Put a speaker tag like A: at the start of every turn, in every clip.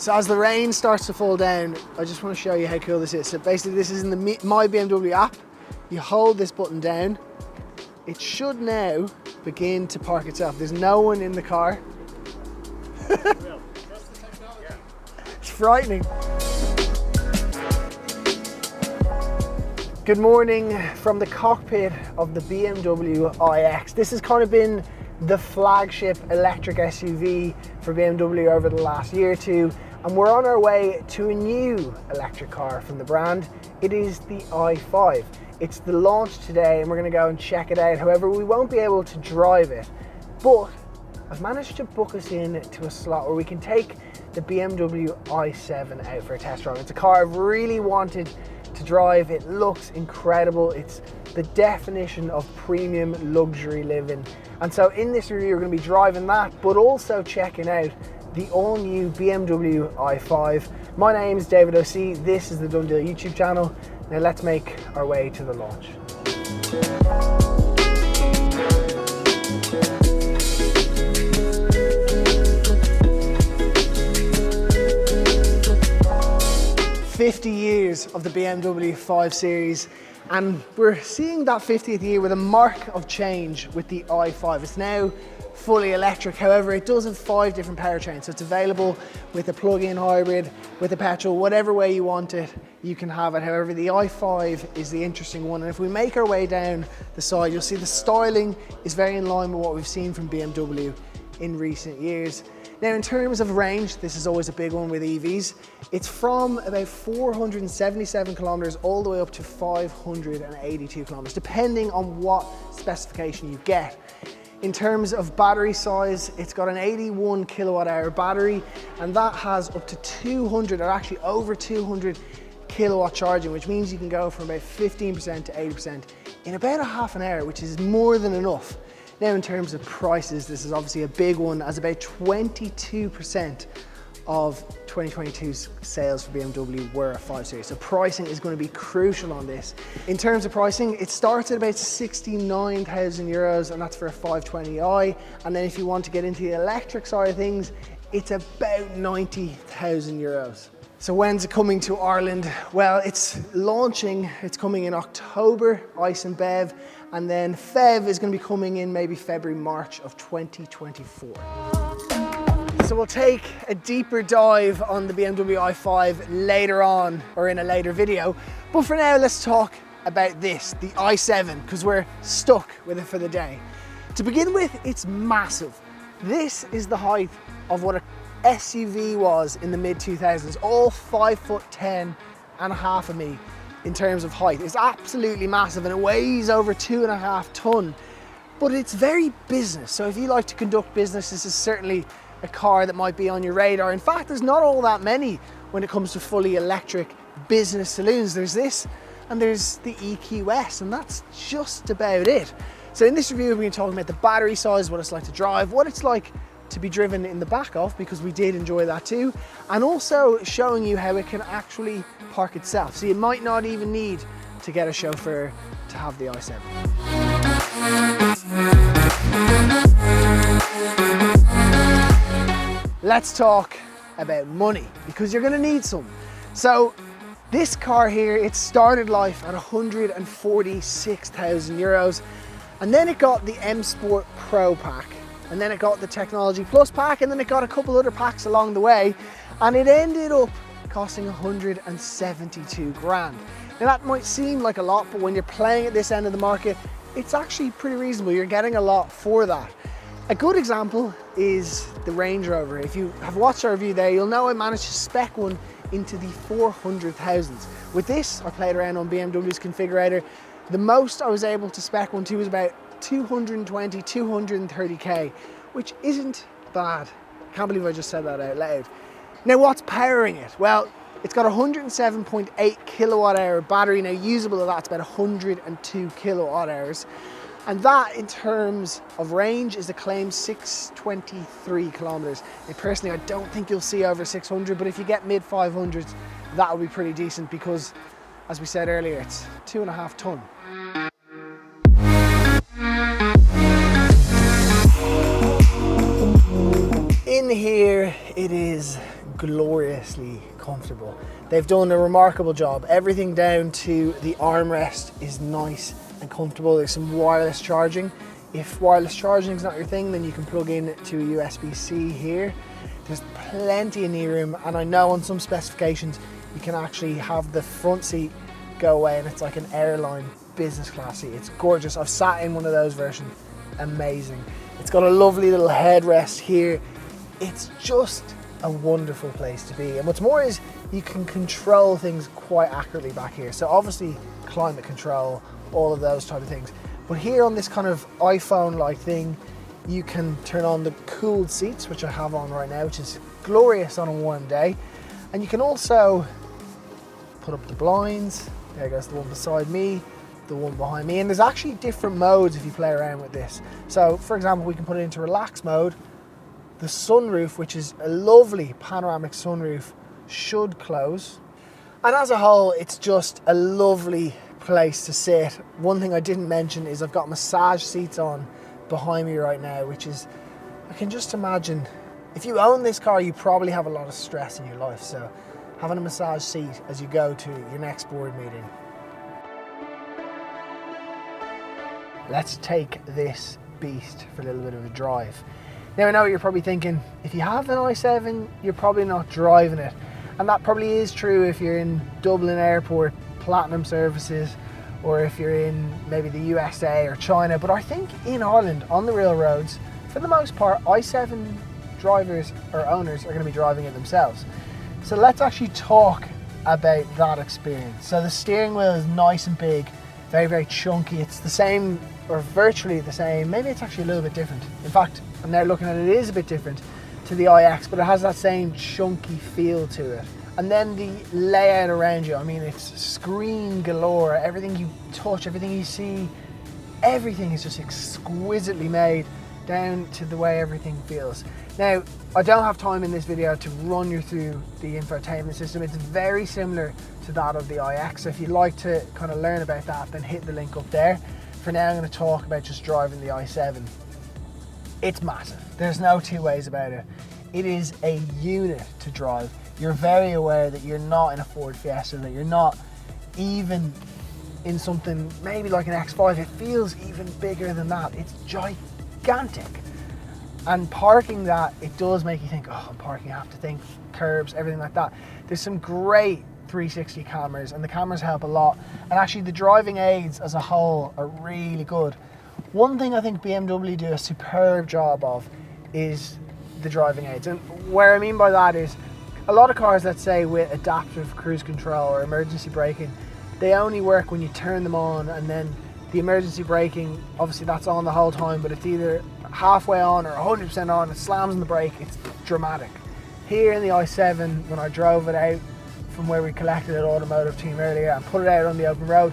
A: So as the rain starts to fall down, I just want to show you how cool this is. So basically this is in the My BMW app. You hold this button down. It should now begin to park itself. There's no one in the car. It's frightening. Good morning from the cockpit of the BMW iX. This has kind of been the flagship electric SUV for BMW over the last year or two, and we're on our way to a new electric car from the brand. It is the i5. It's the launch today and we're going to go and check it out. However, we won't be able to drive it, but I've managed to book us in to a slot where we can take the BMW i7 out for a test drive. It's a car I've really wanted to drive. It looks incredible. It's the definition of premium luxury living. And so in this review, we're going to be driving that, but also checking out the all-new BMW i5. My name is David O.C. This is the Done Deal YouTube channel. Now let's make our way to the launch. "50 years of the BMW 5 Series, and we're seeing that 50th year with a mark of change with the i5. It's now fully electric. However, it does have 5 different powertrains, so it's available with a plug-in hybrid, with a petrol, whatever way you want it, you can have it. However, the i5 is the interesting one, and if we make our way down the side, you'll see the styling is very in line with what we've seen from BMW in recent years. Now, in terms of range, this is always a big one with EVs. It's from about 477 kilometers all the way up to 582 kilometers, depending on what specification you get. In terms of battery size, it's got an 81 kilowatt hour battery, and that has up to 200, or actually over 200 kilowatt charging, which means you can go from about 15% to 80% in about a half an hour, which is more than enough. Now, in terms of prices, this is obviously a big one, as about 22% of 2022's sales for BMW were a 5 Series. So pricing is going to be crucial on this. In terms of pricing, it starts at about 69,000 euros, and that's for a 520i. And then if you want to get into the electric side of things, it's about 90,000 euros. So when's it coming to Ireland? Well, it's launching, it's coming in October, ICE and BEV, and then FEV is going to be coming in maybe February, March of 2024. So we'll take a deeper dive on the BMW i5 later on, or in a later video. But for now, let's talk about this, the i7, because we're stuck with it for the day. To begin with, it's massive. This is the height of what a SUV was in the mid-2000s, all 5'10" and a half of me in terms of height. It's absolutely massive, and it weighs over 2.5 tons. But it's very business, so if you like to conduct business, this is certainly a car that might be on your radar. In fact, there's not all that many when it comes to fully electric business saloons. There's this, and there's the EQS, and that's just about it. So in this review, we're going to be talking about the battery size, what it's like to drive, what it's like to be driven in the back of, because we did enjoy that too, and also showing you how it can actually park itself. So you might not even need to get a chauffeur to have the i7. Let's talk about money, because you're going to need some. So this car here, it started life at 146,000 euros, and then it got the M Sport Pro pack, and then it got the Technology Plus pack, and then it got a couple other packs along the way, and it ended up costing 172 grand. Now that might seem like a lot, but when you're playing at this end of the market, it's actually pretty reasonable. You're getting a lot for that. A good example is the Range Rover. If you have watched our review there, you'll know I managed to spec one into the 400,000s. With this, I played around on BMW's configurator. The most I was able to spec one to was about 220, 230k, which isn't bad. I can't believe I just said that out loud. Now, what's powering it? Well, it's got a 107.8 kilowatt hour battery. Now, usable of that's about 102 kilowatt hours. And that, in terms of range, is a claimed 623 kilometers. And personally, I don't think you'll see over 600, but if you get mid 500s, that would be pretty decent, because, as we said earlier, it's 2.5 ton. In here, here, it is gloriously comfortable. They've done a remarkable job. Everything down to the armrest is nice and comfortable. There's some wireless charging. If wireless charging is not your thing, then you can plug in to a USB-C here. There's plenty of knee room, and I know on some specifications you can actually have the front seat go away and it's like an airline business class seat. It's gorgeous. I've sat in one of those versions. Amazing. It's got a lovely little headrest here. It's just a wonderful place to be. And what's more is you can control things quite accurately back here. So obviously climate control, all of those type of things. But here on this kind of iPhone-like thing, you can turn on the cooled seats, which I have on right now, which is glorious on a warm day. And you can also put up the blinds. There goes the one beside me, the one behind me. And there's actually different modes if you play around with this. So for example, we can put it into relax mode. The sunroof, which is a lovely panoramic sunroof, should close. And as a whole, it's just a lovely place to sit. One thing I didn't mention is I've got massage seats on behind me right now, which is, I can just imagine, if you own this car, you probably have a lot of stress in your life. So having a massage seat as you go to your next board meeting. Let's take this beast for a little bit of a drive. Now I know what you're probably thinking, if you have an i7, you're probably not driving it. And that probably is true if you're in Dublin Airport, platinum services, or if you're in maybe the USA or China. But I think in Ireland, on the real roads, for the most part, i7 drivers or owners are going to be driving it themselves. So let's actually talk about that experience. So the steering wheel is nice and big, very, very chunky. It's the same, or virtually the same. Maybe it's actually a little bit different. In fact, I'm now looking at it, it is a bit different to the iX, but it has that same chunky feel to it. And then the layout around you, I mean, it's screen galore. Everything you touch, everything you see, everything is just exquisitely made, down to the way everything feels. Now, I don't have time in this video to run you through the infotainment system. It's very similar to that of the iX. So if you'd like to kind of learn about that, then hit the link up there. For now, I'm going to talk about just driving the i7. It's massive. There's no two ways about it. It is a unit to drive. You're very aware that you're not in a Ford Fiesta, that you're not even in something maybe like an X5. It feels even bigger than that. It's gigantic. And parking that, it does make you think, oh, I'm parking, I have to think, curbs, everything like that. There's some great 360 cameras, and the cameras help a lot. And actually the driving aids as a whole are really good. One thing I think BMW do a superb job of is the driving aids. And where I mean by that is, a lot of cars, let's say with adaptive cruise control or emergency braking, they only work when you turn them on, and then the emergency braking, obviously that's on the whole time, but it's either halfway on or 100% on, it slams on the brake, it's dramatic. Here in the i7, when I drove it out from where we collected at Automotive Team earlier and put it out on the open road,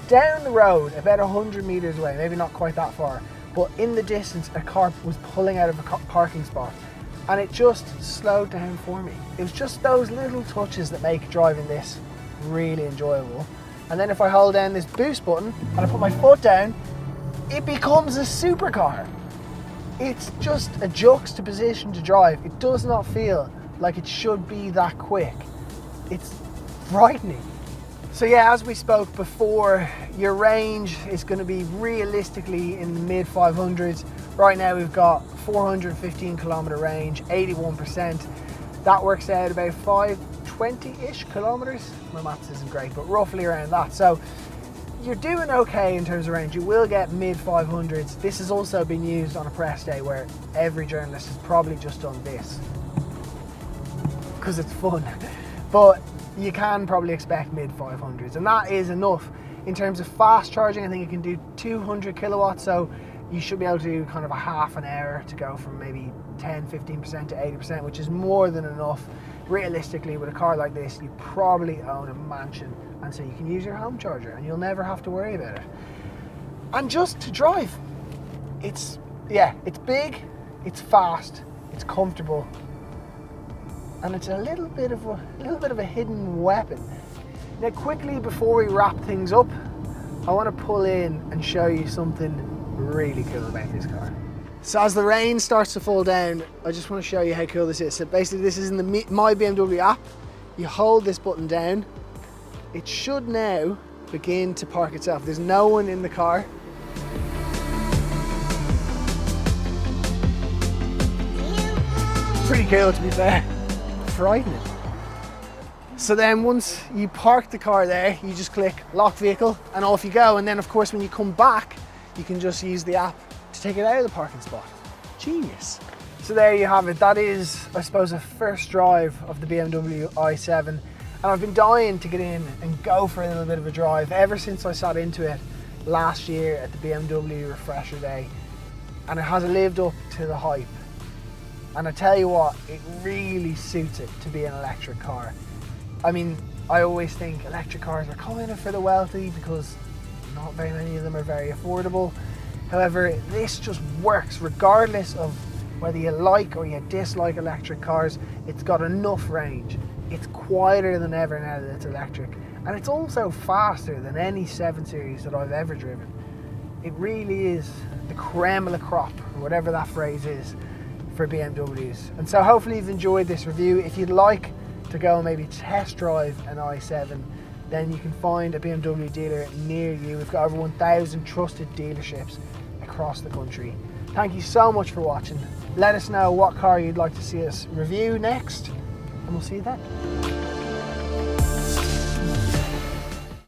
A: down the road, about 100 meters away, maybe not quite that far, but in the distance, a car was pulling out of a parking spot, and it just slowed down for me. It was just those little touches that make driving this really enjoyable. And then if I hold down this boost button and I put my foot down, it becomes a supercar. It's just a juxtaposition to drive. It does not feel like it should be that quick. It's frightening. So yeah, as we spoke before, your range is going to be realistically in the mid 500s. Right now we've got 415 kilometer range, 81%. That works out about 520-ish kilometers. My maths isn't great, but roughly around that. So you're doing okay in terms of range. You will get mid 500s. This has also been used on a press day where every journalist has probably just done this because it's fun. But you can probably expect mid 500s, and that is enough. In terms of fast charging, I think you can do 200 kilowatts, so you should be able to do kind of a half an hour to go from maybe 10-15% to 80%, which is more than enough. Realistically, with a car like this, you probably own a mansion, and so you can use your home charger and you'll never have to worry about it. And just to drive, it's big, it's fast, it's comfortable, and it's a little bit of a hidden weapon. Now quickly, before we wrap things up, I want to pull in and show you something really cool about this car. So as the rain starts to fall down, I just want to show you how cool this is. So basically this is in the My BMW app. You hold this button down. It should now begin to park itself. There's no one in the car. Pretty cool, to be fair. Frightening. So then once you park the car there, you just click lock vehicle and off you go. And then of course when you come back, you can just use the app to take it out of the parking spot. Genius. So there you have it. That is, I suppose, a first drive of the BMW i7. And I've been dying to get in and go for a little bit of a drive ever since I sat into it last year at the BMW Refresher Day. And it has lived up to the hype. And I tell you what, it really suits it to be an electric car. I mean, I always think electric cars are kind of for the wealthy because not very many of them are very affordable. However, this just works regardless of whether you like or you dislike electric cars. It's got enough range. It's quieter than ever now that it's electric. And it's also faster than any 7 Series that I've ever driven. It really is the creme of the crop, or whatever that phrase is, for BMWs. And so hopefully you've enjoyed this review. If you'd like to go and maybe test drive an i7, then you can find a BMW dealer near you. We've got over 1,000 trusted dealerships across the country. Thank you so much for watching. Let us know what car you'd like to see us review next, and we'll see you then.